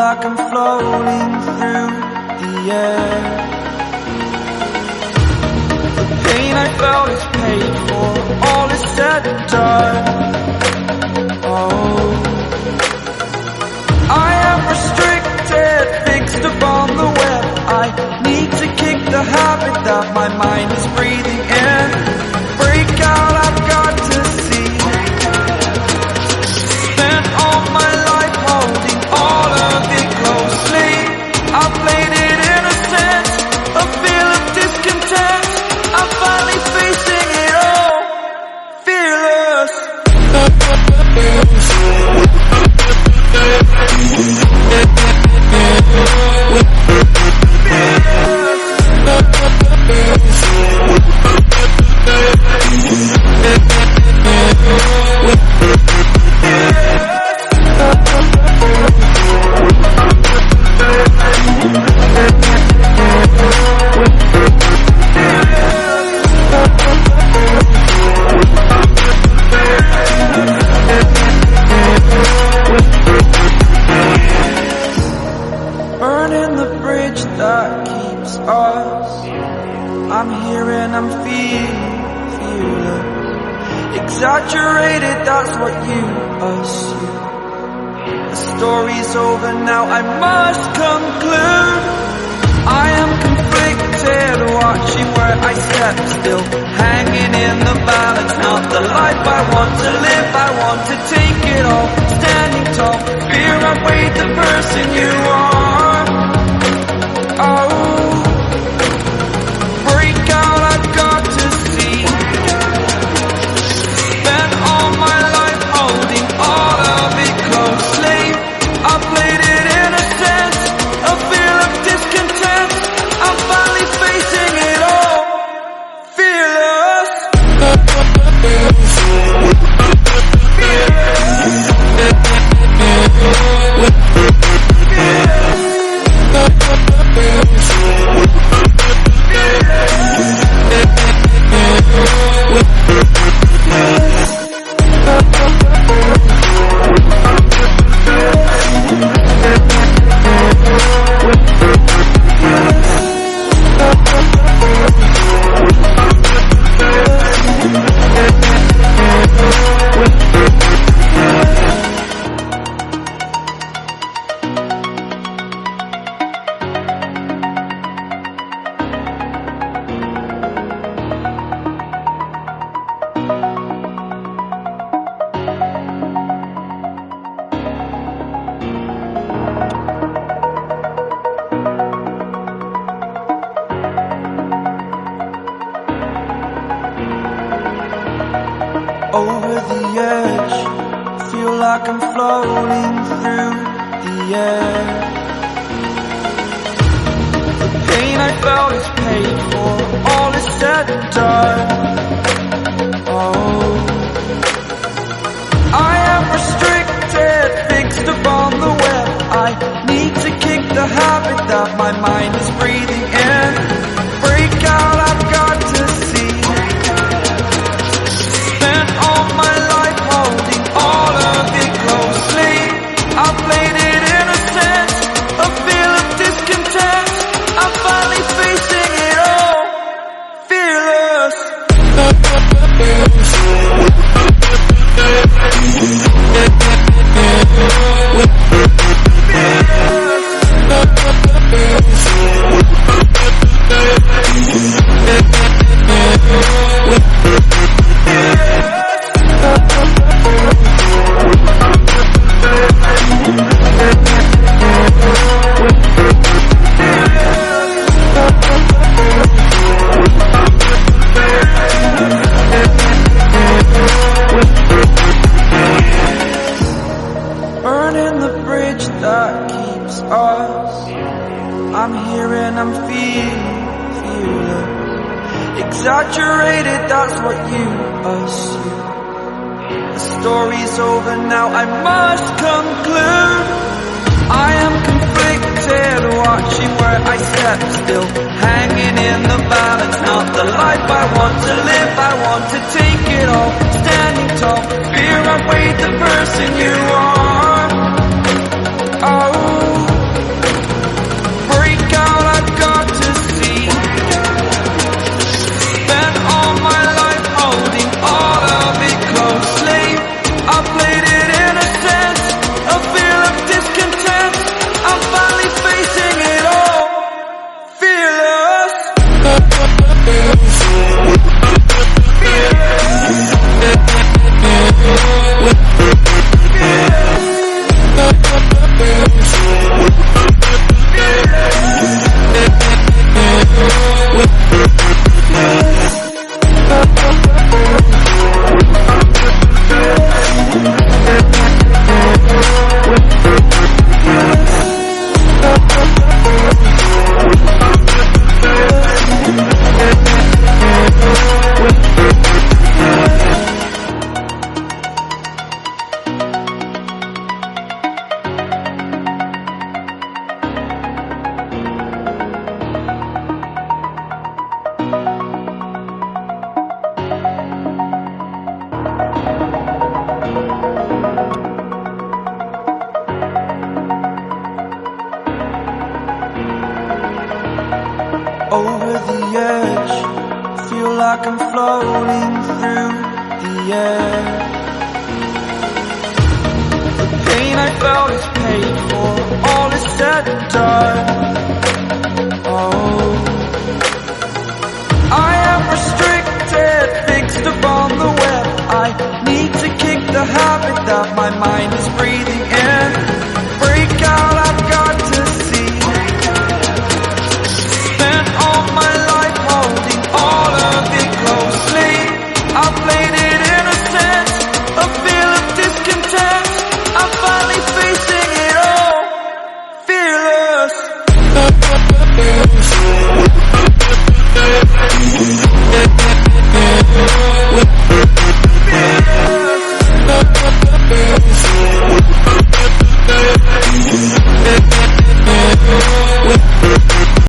like I'm floating through the air. The pain I felt is paid for, all is said and done. Oh, I am restricted, fixed upon the web. I need to kick the habit that my mind is breathing in. Break out, I've got to see. Spent all my life holding all of it closely. I played it innocent, a feel of discontent. I'm finally facing it all, fearless. Burning the bridge that keeps us. I'm here and I'm feeling exaggerated, that's what you assume. The story's over now, I must conclude. I am conflicted, watching where I step still, hanging in the balance. Not the life I want to live, I want to take it all. Standing tall, fear I weighed the person you are. Oh, break out, I've got to see. Spent all my life holding all of it closely. I played it innocent, a feel of discontent. I'm finally facing it all, fearless. Over the edge, feel like I'm floating through the air. The pain I felt is paid for, all is said and done. Oh, I am restricted, fixed upon the web. I need to kick the habit that my mind is breathing in. Break out, I've got to see. Spent all my life holding all of it closely. I played it innocent, a feel of discontent. I'm finally facing it all, fearless. Burning the bridge that keeps us. I'm here and I'm feeling exaggerated, that's what you assume. The story's over now, I must conclude. I am conflicted, watching where I step still, hanging in the balance. Not the life I want to live, I want to take it all. Standing tall, fear I weighed the person you are. Oh, over the edge. Feel like I'm floating through the air. The pain I felt is paid for, all is said and done. Oh, I am restricted, fixed upon the web. I need to kick the habit that my mind is breathing in. Break out, I've got to see. Spent all my life holding all of it closely. I played it innocent, a feel of discontent. I'm finally facing it all, fearless.